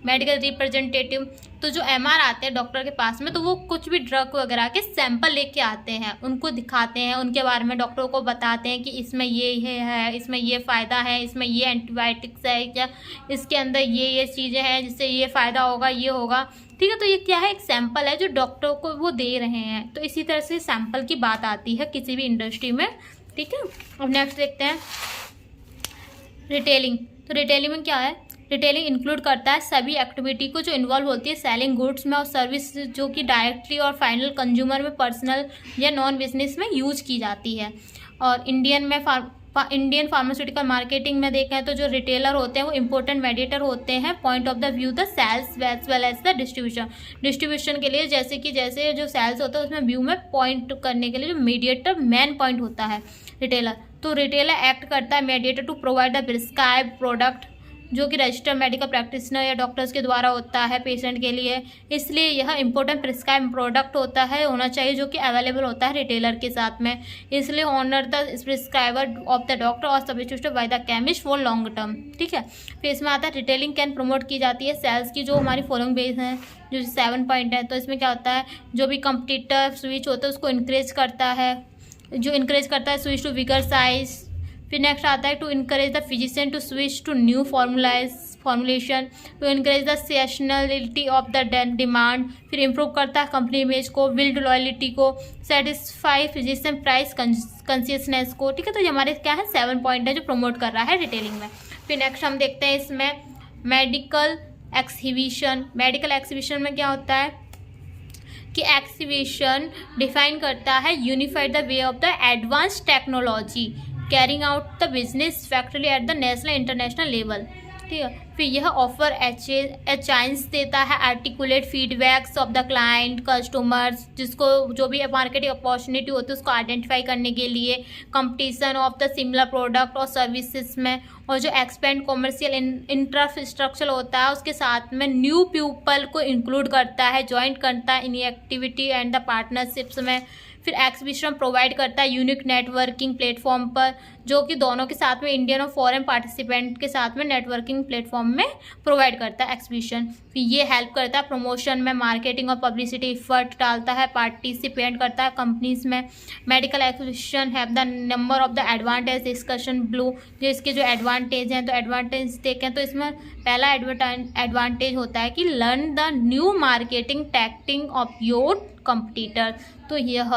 [SPEAKER 1] मेडिकल रिप्रेजेंटेटिव, तो जो MR आते हैं डॉक्टर के पास में तो वो कुछ भी ड्रग वगैरह के सैंपल लेके आते हैं, उनको दिखाते हैं, उनके बारे में डॉक्टर को बताते हैं कि इसमें ये है, इसमें ये फ़ायदा है, इसमें ये एंटीबायोटिक्स है, क्या इसके अंदर ये चीज़ें हैं जिससे ये फ़ायदा होगा, ये होगा। ठीक है, तो ये क्या है, एक सैंपल है जो डॉक्टर को वो दे रहे हैं। तो इसी तरह से सैंपल की बात आती है किसी भी इंडस्ट्री में। ठीक है, अब नेक्स्ट देखते हैं रिटेलिंग। तो रिटेलिंग में क्या है, रिटेलिंग इंक्लूड करता है सभी एक्टिविटी को जो इन्वॉल्व होती है सेलिंग गुड्स में और सर्विस जो कि डायरेक्टली और फाइनल कंज्यूमर में, पर्सनल या नॉन बिजनेस में यूज की जाती है। और इंडियन फार्मास्यूटिकल मार्केटिंग में देखें तो जो रिटेलर होते हैं वो इंपॉर्टेंट मेडिएटर होते हैं point of the view the sales as well as the distribution के लिए, जैसे जो सेल्स होता है उसमें व्यू में पॉइंट करने के लिए जो मीडिएटर मेन पॉइंट होता है रिटेलर। तो रिटेलर एक्ट करता है mediator to provide the prescribe product जो कि रजिस्टर्ड मेडिकल प्रैक्टिशनर या डॉक्टर्स के द्वारा होता है पेशेंट के लिए, इसलिए यह इंपॉर्टेंट प्रिस्क्राइब प्रोडक्ट होना चाहिए जो कि अवेलेबल होता है रिटेलर के साथ में, इसलिए honour the prescriber of the doctor और substituted by the chemist for long term. ठीक है, फिर इसमें आता है रिटेलिंग कैन प्रमोट की जाती है सेल्स की, जो हमारी फॉलोइंग बेस है जो 7 पॉइंट है। तो इसमें क्या होता है, जो भी कंपटीटर स्विच होता है उसको इंकरेज करता है, स्विच टू बिगर साइज। फिर नेक्स्ट आता है to encourage the physician to switch to new formulation, to encourage the seasonality of the demand. फिर इंप्रूव करता है कंपनी इमेज को, बिल्ड लॉयल्टी को, सेटिस्फाई फिजिशियन प्राइस कॉन्शियसनेस को। ठीक है, तो ये हमारे क्या है 7 पॉइंट है जो प्रमोट कर रहा है रिटेलिंग में। फिर नेक्स्ट हम देखते हैं इसमें मेडिकल एक्सिबिशन में क्या होता है कि एक्सिबिशन डिफाइन करता है unified the way of the advance technology carrying out the business factory at the national international level. ठीक है, फिर यह ऑफर चांस देता है articulate feedbacks of the client customers, जिसको जो भी मार्केटिंग अपॉर्चुनिटी होती है उसको आइडेंटिफाई करने के लिए, competition of the similar product और सर्विसेज में, और जो एक्सपेंड कॉमर्शियल इंफ्रास्ट्रक्चर होता है उसके साथ में न्यू पीपल को इंक्लूड करता है, ज्वाइन करता है in activity and the partnerships में। फिर एक्सिबिशन प्रोवाइड करता है यूनिक नेटवर्किंग प्लेटफॉर्म पर, जो कि दोनों के साथ में इंडियन और फॉरेन पार्टिसिपेंट के साथ में नेटवर्किंग प्लेटफॉर्म में प्रोवाइड करता है एक्सिबिशन। फिर ये हेल्प करता है प्रमोशन में, मार्केटिंग और पब्लिसिटी एफर्ट डालता है, पार्टिसिपेंट करता है कंपनीज में। Medical exhibition have the number of the advantage discussion blue, जो इसके जो एडवांटेज हैं, तो एडवांटेज देखें तो इसमें पहला एडवांटेज होता है कि learn the new marketing tactic of your competitor. तो यह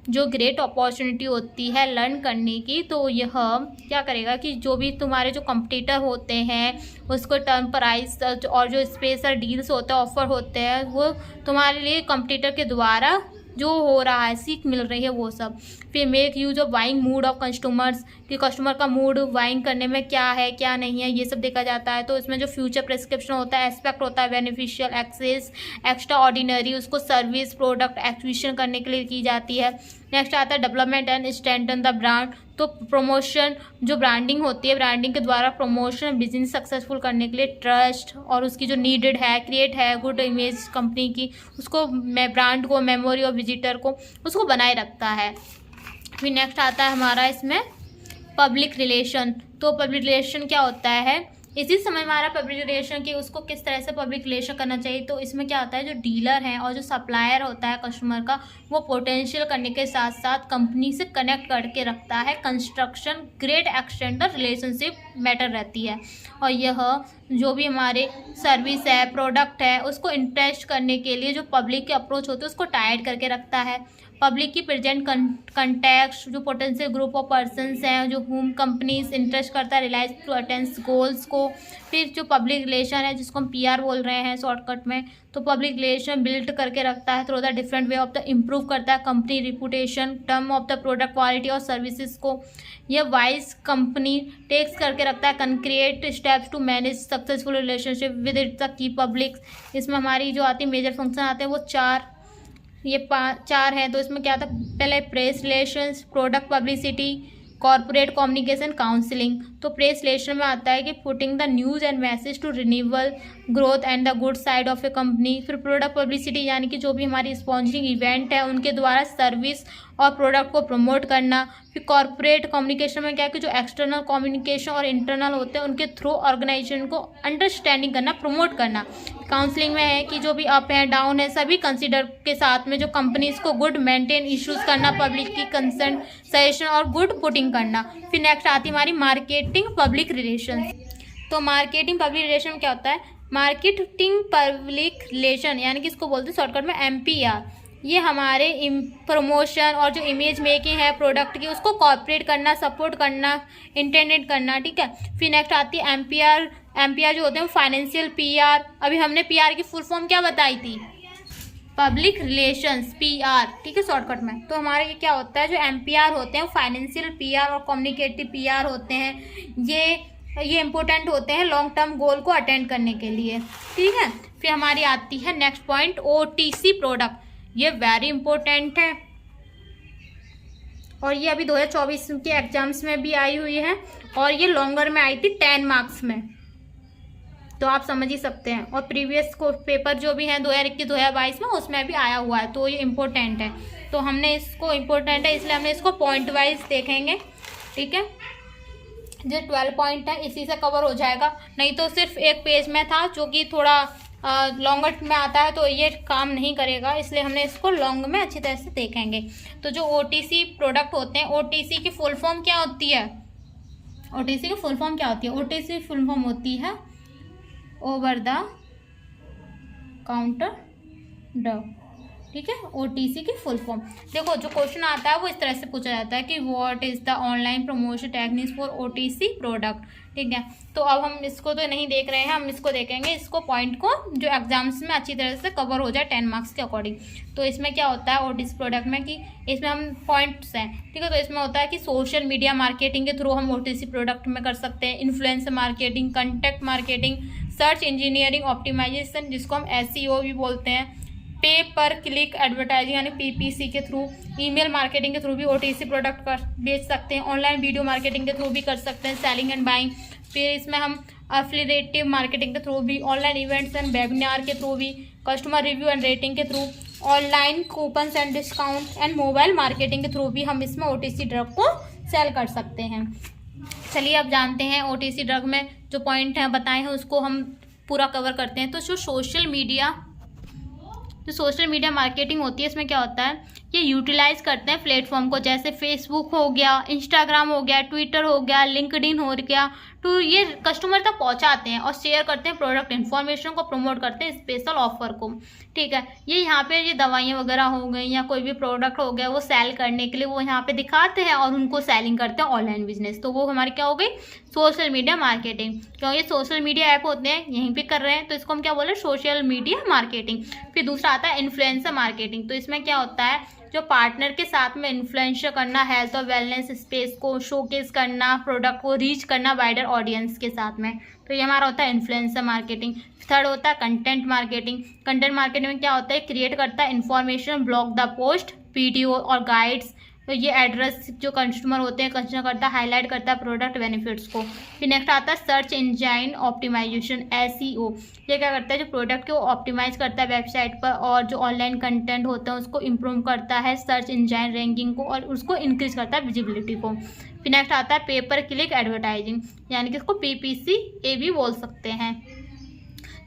[SPEAKER 1] जो ग्रेट अपॉर्चुनिटी होती है लर्न करने की, तो यह क्या करेगा कि जो भी तुम्हारे जो कंपटीटर होते हैं उसको टर्म प्राइस और जो स्पेशल डील्स होते हैं, ऑफर होते हैं, वो तुम्हारे लिए कंपटीटर के द्वारा जो हो रहा है, सीख मिल रही है वो सब। फिर make use of buying mood off customers, कि कस्टमर का मूड बाइंग करने में क्या है क्या नहीं है ये सब देखा जाता है। तो इसमें जो फ्यूचर प्रिस्क्रिप्शन होता है, एस्पेक्ट होता है बेनिफिशियल, एक्सेस, एक्स्ट्रा ऑर्डिनरी, उसको सर्विस प्रोडक्ट एक्विजिशन करने के लिए की जाती है। नेक्स्ट आता है development and strengthen the brand, तो प्रमोशन जो ब्रांडिंग होती है, ब्रांडिंग के द्वारा प्रमोशन बिजनेस सक्सेसफुल करने के लिए ट्रस्ट और उसकी जो नीडेड है क्रिएट है गुड इमेज कंपनी की, उसको ब्रांड को, मेमोरी और विजिटर को उसको बनाए रखता है। फिर नेक्स्ट आता है हमारा इसमें पब्लिक रिलेशन। तो पब्लिक रिलेशन क्या होता है, इसी समय हमारा पब्लिक रिलेशन की उसको किस तरह से पब्लिक रिलेशन करना चाहिए। तो इसमें क्या होता है, जो डीलर हैं और जो सप्लायर होता है कस्टमर का, वो पोटेंशियल करने के साथ साथ कंपनी से कनेक्ट करके रखता है। Construction great extend the relationship matter रहती है, और यह जो भी हमारे सर्विस है प्रोडक्ट है उसको इंटरेस्ट करने के लिए जो पब्लिक के अप्रोच होते हैं उसको टाइट करके रखता है। पब्लिक की प्रेजेंट कंटेक्स्ट, जो पोटेंशियल ग्रुप ऑफ पर्सन्स हैं जो होम कंपनीज इंटरेस्ट करता है रिलाइज टू अटेंस गोल्स को। फिर जो पब्लिक रिलेशन है जिसको हम पीआर बोल रहे हैं शॉर्टकट में, तो पब्लिक रिलेशन बिल्ड करके रखता है through the different way of the improve करता है company reputation, term of the product quality और सर्विसेज को। यह वाइज कंपनी टेक्स करके रखता है concrete steps to manage successful relationship with its the key public. इसमें हमारी जो आती मेजर फंक्शन आते हैं वो चार हैं। तो इसमें क्या था, पहले press relations, product publicity, corporate communication, counselling. तो प्रेस रिलेशन में आता है कि putting the news and message to renewal growth and the good side of a company. फिर प्रोडक्ट पब्लिसिटी यानी कि जो भी हमारी स्पॉन्सरिंग इवेंट है उनके द्वारा सर्विस और प्रोडक्ट को प्रमोट करना। फिर कॉर्पोरेट कम्युनिकेशन में क्या है कि जो एक्सटर्नल कम्युनिकेशन और इंटरनल होते हैं उनके थ्रू ऑर्गेनाइजेशन को अंडरस्टैंडिंग करना, प्रमोट करना। काउंसलिंग में है कि जो भी अप है डाउन है सभी कंसिडर के साथ में जो कंपनीज को गुड मेंटेन इश्यूज करना, पब्लिक की कंसर्न सजेशन और गुड पुटिंग करना। फिर नेक्स्ट आती है हमारी मार्केटिंग पब्लिक रिलेशन। तो मार्केटिंग पब्लिक रिलेशन में क्या होता है, मार्केटिंग पब्लिक रिलेशन यानी कि इसको बोलते हैं शॉर्टकट में MPR, ये हमारे प्रमोशन और जो इमेज मेकिंग है प्रोडक्ट की उसको कॉर्पोरेट करना, सपोर्ट करना, इंटरनेट करना, ठीक है। फिर नेक्स्ट आती है एमपीआर। एमपीआर जो होते हैं फाइनेंशियल पीआर। अभी हमने पीआर की फुल फॉर्म क्या बताई थी, पब्लिक रिलेशंस, पीआर, ठीक है, शॉर्टकट में। तो हमारे ये क्या होता है, जो एमपीआर होते हैं फाइनेंशियल पीआर और कम्युनिकेटिव पीआर होते हैं। ये इंपॉर्टेंट होते हैं लॉन्ग टर्म गोल को अटेंड करने के लिए, ठीक है। फिर हमारी आती है नेक्स्ट पॉइंट, ओटीसी प्रोडक्ट। ये वेरी इंपॉर्टेंट है और ये अभी 2024 के एग्जाम्स में भी आई हुई है और ये लॉन्गर में आई थी 10 मार्क्स में, तो आप समझ ही सकते हैं। और प्रीवियस को पेपर जो भी हैं 2021-2022 में उसमें भी आया हुआ है, तो ये इम्पोर्टेंट है। तो हमने इसको इम्पोर्टेंट है इसलिए हमने इसको पॉइंट वाइज देखेंगे, ठीक है। जो 12 पॉइंट है इसी से कवर हो जाएगा, नहीं तो सिर्फ एक पेज में था जो कि थोड़ा लॉन्गर में आता है तो ये काम नहीं करेगा, इसलिए हमने इसको लॉन्ग में अच्छी तरह से देखेंगे। तो जो ओटीसी प्रोडक्ट होते हैं, ओटीसी की फुल फॉर्म क्या होती है, ओटीसी की फुल फॉर्म क्या होती है, ओटीसी फुल फॉर्म होती है ओवर द काउंटर ड्रग, ठीक है। ओटीसी की फुल फॉर्म देखो, जो क्वेश्चन आता है वो इस तरह से पूछा जाता है कि what is the online promotion techniques for OTC product, ठीक है। तो अब हम इसको तो नहीं देख रहे हैं, हम इसको देखेंगे, इसको पॉइंट को जो एग्जाम्स में अच्छी तरह से कवर हो जाए 10 मार्क्स के अकॉर्डिंग। तो इसमें क्या होता है ओटीसी प्रोडक्ट में कि इसमें हम पॉइंट्स हैं, ठीक है। तो इसमें होता है कि सोशल मीडिया मार्केटिंग के थ्रू हम ओटीसी प्रोडक्ट में कर सकते हैं, influencer marketing, content marketing, search engineering optimisation जिसको हम एसईओ भी बोलते हैं, पे पर क्लिक एडवर्टाइजिंग यानी पीपीसी के थ्रू, ईमेल मार्केटिंग के थ्रू भी ओटीसी प्रोडक्ट बेच सकते हैं, ऑनलाइन वीडियो मार्केटिंग के थ्रू भी कर सकते हैं, सेलिंग एंड बाइंग। फिर इसमें हम एफिलिएटिव मार्केटिंग के थ्रू भी, ऑनलाइन इवेंट्स एंड वेबिनार के थ्रू भी, कस्टमर रिव्यू एंड रेटिंग के through, online coupons and discount and mobile marketing के थ्रू भी हम इसमें ओटीसी ड्रग को सेल कर सकते हैं। चलिए अब जानते हैं ओटीसी ड्रग में जो पॉइंट हैं बताए हैं उसको हम पूरा कवर करते हैं। तो जो सोशल मीडिया मार्केटिंग होती है इसमें क्या होता है, ये यूटिलाइज करते हैं प्लेटफॉर्म को, जैसे फेसबुक हो गया, इंस्टाग्राम हो गया, ट्विटर हो गया, लिंक्डइन हो गया, तो ये कस्टमर तक पहुंचाते हैं और शेयर करते हैं प्रोडक्ट इन्फॉर्मेशन को, प्रमोट करते हैं स्पेशल ऑफर को, ठीक है। ये यहाँ पे ये दवाइयाँ वगैरह हो गई या कोई भी प्रोडक्ट हो गया वो सेल करने के लिए वो यहाँ पे दिखाते हैं और उनको सेलिंग करते हैं ऑनलाइन बिजनेस, तो वो हमारी क्या हो गई सोशल मीडिया मार्केटिंग। क्यों, ये सोशल मीडिया ऐप होते हैं यहीं पे कर रहे हैं तो इसको हम क्या बोले सोशल मीडिया मार्केटिंग। फिर दूसरा आता है इन्फ्लुएंसर मार्केटिंग। तो इसमें क्या होता है, जो पार्टनर के साथ में इन्फ्लुएंसर करना, हेल्थ और वेलनेस स्पेस को शोकेस करना, प्रोडक्ट को रीच करना वाइडर ऑडियंस के साथ में, तो ये हमारा होता है इन्फ्लुएंसर मार्केटिंग। थर्ड होता है कंटेंट मार्केटिंग। कंटेंट मार्केटिंग में क्या होता है, क्रिएट करता है information, blog the post, video और गाइड्स, तो ये एड्रेस जो कस्टमर होते हैं कंसिडर करता है, हाईलाइट करता है प्रोडक्ट बेनिफिट्स को। फिर नेक्स्ट आता है सर्च इंजन ऑप्टिमाइजेशन, एसईओ। ये क्या करता है, जो प्रोडक्ट को ऑप्टिमाइज करता है वेबसाइट पर और जो ऑनलाइन कंटेंट होता है उसको इम्प्रूव करता है सर्च इंजन रैंकिंग को और उसको इंक्रीज करता है विजिबिलिटी को। फिर नेक्स्ट आता है पेपर क्लिक एडवर्टाइजिंग, यानी कि इसको पीपीसी भी बोल सकते हैं।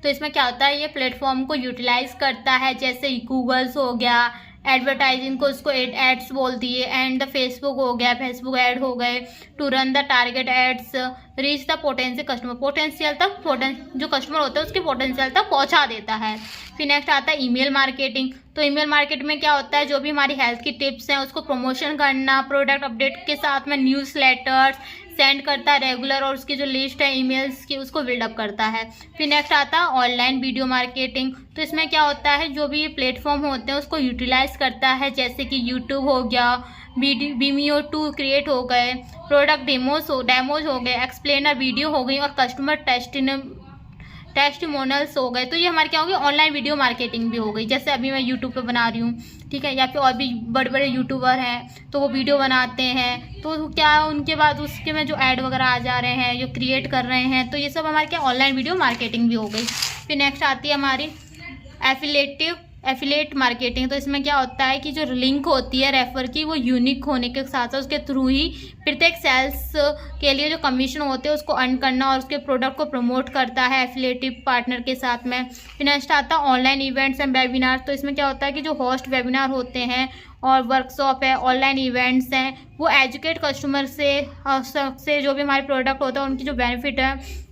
[SPEAKER 1] तो इसमें क्या होता है, ये प्लेटफॉर्म को यूटिलाइज करता है, जैसे गूगल्स हो गया, एडवर्टाइजिंग को उसको एड्स बोल दिए, एंड द फेसबुक हो गया, फेसबुक ऐड हो गए, to run the target ads, reach the potential customer, potential तक जो कस्टमर होता है उसके पोटेंशियल तक पहुंचा देता है। फिर नेक्स्ट आता है ईमेल मार्केटिंग। तो ईमेल मार्केट में क्या होता है, जो भी हमारी हेल्थ की टिप्स हैं उसको प्रमोशन करना, प्रोडक्ट अपडेट के साथ में न्यूज़ लेटर्स सेंड करता है रेगुलर और उसकी जो लिस्ट है ईमेल्स की उसको बिल्डअप करता है। फिर नेक्स्ट आता है ऑनलाइन वीडियो मार्केटिंग। तो इसमें क्या होता है, जो भी प्लेटफॉर्म होते हैं उसको यूटिलाइज करता है, जैसे कि यूट्यूब हो गया, Vimeo 2 क्रिएट हो गए, प्रोडक्ट डेमोज हो गए, एक्सप्लेनर वीडियो हो गई और कस्टमर टेस्टिमोनियल्स हो गए। तो ये हमारे क्या हो गई ऑनलाइन वीडियो मार्केटिंग भी हो गई, जैसे अभी मैं यूट्यूब पे बना रही हूँ, ठीक है, या फिर और भी बड़े बड़े यूट्यूबर हैं तो वो वीडियो बनाते हैं तो क्या उनके बाद उसके में जो ऐड वगैरह आ जा रहे हैं, जो क्रिएट कर रहे हैं, तो ये सब हमारे क्या ऑनलाइन वीडियो मार्केटिंग भी हो गई। फिर नेक्स्ट आती है हमारी एफिलेट मार्केटिंग। तो इसमें क्या होता है कि जो लिंक होती है रेफर की वो यूनिक होने के साथ साथ उसके थ्रू ही प्रत्येक सेल्स के लिए जो कमीशन होते हैं उसको अर्न करना और उसके प्रोडक्ट को प्रमोट करता है एफिलेटिव पार्टनर के साथ में। फिर नेक्स्ट आता है ऑनलाइन इवेंट्स एंड वेबिनार। तो इसमें क्या होता है कि जो होस्ट वेबिनार होते हैं और वर्कशॉप है, ऑनलाइन इवेंट्स हैं, वो एजुकेट कस्टमर से जो भी हमारे प्रोडक्ट होता है उनकी जो बेनिफिट है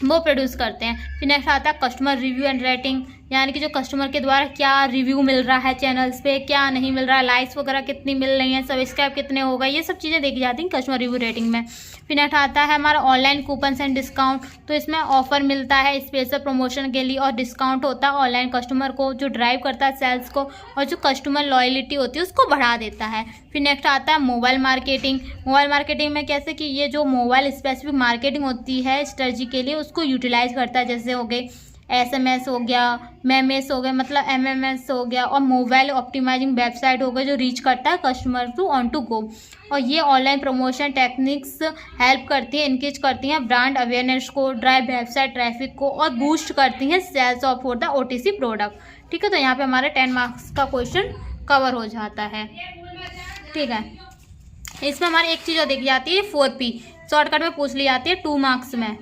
[SPEAKER 1] वो प्रोड्यूस करते हैं। फिर नेक्स्ट आता है कस्टमर रिव्यू एंड रेटिंग। यानी कि जो कस्टमर के द्वारा क्या रिव्यू मिल रहा है चैनल्स पे, क्या नहीं मिल रहा है, लाइक्स वगैरह कितनी मिल रही हैं, सब्सक्राइब कितने हो गए, ये सब चीज़ें देखी जाती हैं कस्टमर रिव्यू रेटिंग में। फिर नेक्स्ट आता है हमारा ऑनलाइन कूपन्स एंड डिस्काउंट। तो इसमें ऑफर मिलता है स्पेशल प्रमोशन के लिए और डिस्काउंट होता है ऑनलाइन कस्टमर को, जो ड्राइव करता है सेल्स को और जो कस्टमर लॉयलिटी होती है उसको बढ़ा देता है। फिर नेक्स्ट आता है मोबाइल मार्केटिंग। मोबाइल मार्केटिंग में कैसे कि ये जो मोबाइल स्पेसिफिक मार्केटिंग होती है स्ट्रेटजी के लिए उसको यूटिलाइज करता है, जैसे हो गए SMS हो गया, मेमेस हो गए, मतलब MMS हो गया, और मोबाइल ऑप्टिमाइजिंग वेबसाइट हो गए जो रीच करता है customer to on to go. और ये ऑनलाइन प्रमोशन टेक्निक्स हेल्प करती हैं, इंक्रीज करती हैं ब्रांड अवेयरनेस को, ड्राइव वेबसाइट ट्रैफिक को और बूस्ट करती हैं sales of for the OTC product. ठीक है, तो यहाँ पे हमारे 10 मार्क्स का क्वेश्चन कवर हो जाता है। ठीक है, इसमें हमारी एक चीज़ और देखी जाती है 4P, शॉर्टकट में पूछ ली जाती है 2 मार्क्स में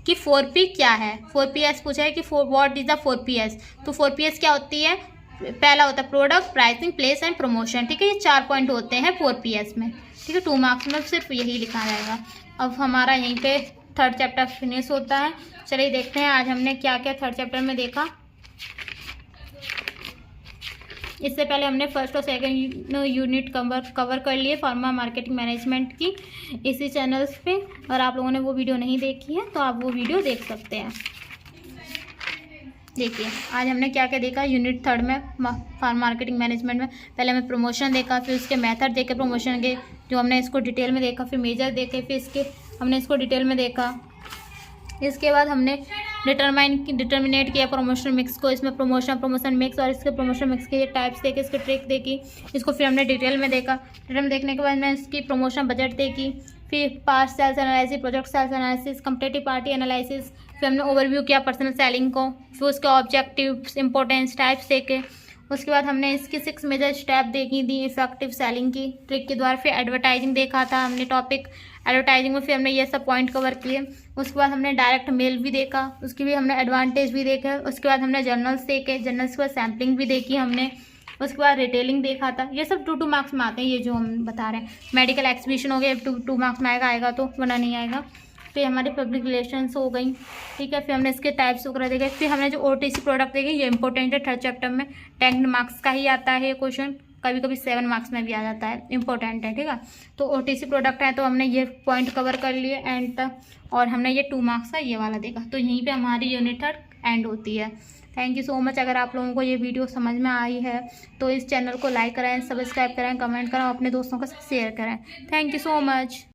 [SPEAKER 1] कि 4P क्या है। 4PS पूछा है कि व्हाट इज द 4PS। तो 4PS क्या होती है, पहला होता है product, pricing, place and promotion. ठीक है, ये 4 पॉइंट होते हैं 4PS में। ठीक है, 2 मार्क्स में सिर्फ यही लिखा जाएगा। अब हमारा यहीं पे 3rd चैप्टर फिनिश होता है। चलिए देखते हैं आज हमने क्या क्या 3rd चैप्टर में देखा। इससे पहले हमने 1st और 2nd यूनिट कवर कर लिए फार्मा मार्केटिंग मैनेजमेंट की इसी चैनल्स पे। अगर आप लोगों ने वो वीडियो नहीं देखी है तो आप वो वीडियो देख सकते हैं। देखिए आज हमने क्या क्या देखा यूनिट 3rd में फार्मा मार्केटिंग मैनेजमेंट में। पहले हमें प्रमोशन देखा, फिर उसके मेथड देखे प्रमोशन के, जो हमने इसको डिटेल में देखा, फिर मेजर देखे, फिर इसके हमने इसको डिटेल में देखा। इसके बाद हमने डिटर्मिनेट किया प्रमोशन मिक्स को। इसमें प्रमोशन मिक्स और इसके प्रमोशन मिक्स के टाइप्स देखे, इसकी ट्रिक देखी, इसको फिर हमने डिटेल में देखा। डिटेल में देखने के बाद मैं इसकी प्रमोशन बजट देखी, फिर past sales analysis, project sales analysis, competitive party analysis, फिर हमने ओवरव्यू किया पर्सनल सेलिंग को, फिर उसके ऑब्जेक्टिव्स, इंपॉर्टेंस, टाइप्स देखे। उसके बाद हमने इसकी 6 मेजर स्टेप देखी थी इफेक्टिव सेलिंग की ट्रिक के द्वारा। फिर एडवर्टाइजिंग देखा था हमने टॉपिक एडवर्टाइजिंग में, फिर हमने ये सब पॉइंट कवर किए। उसके बाद हमने डायरेक्ट मेल भी देखा, उसकी भी हमने एडवांटेज भी देखे। उसके बाद हमने जर्नल्स देखे, जर्नल्स के बाद सैम्पलिंग भी देखी हमने। उसके बाद रिटेलिंग देखा था। ये सब 2 मार्क्स में आते हैं, ये जो हम बता रहे हैं। मेडिकल एक्सहिबिशन हो गया, 2 मार्क्स में आएगा तो, वरना नहीं आएगा। फिर हमारी पब्लिक रिलेशंस हो गई। ठीक है, फिर हमने इसके टाइप्स वगैरह देखे। फिर हमने जो OTC प्रोडक्ट देखे, ये इंपॉर्टेंट है 3rd चैप्टर में, 10 मार्क्स का ही आता है ये क्वेश्चन, कभी कभी 7 मार्क्स में भी आ जाता है, इंपॉर्टेंट है। ठीक है, तो OTC प्रोडक्ट है तो हमने ये पॉइंट कवर कर लिए एंड तक, और हमने ये 2 मार्क्स का ये वाला देखा। तो यहीं पे हमारी यूनिट 3rd एंड होती है। Thank you so much. अगर आप लोगों को ये वीडियो समझ में आई है तो इस चैनल को लाइक करें, सब्सक्राइब करें, कमेंट करें, अपने दोस्तों के साथ शेयर करें। Thank you so much.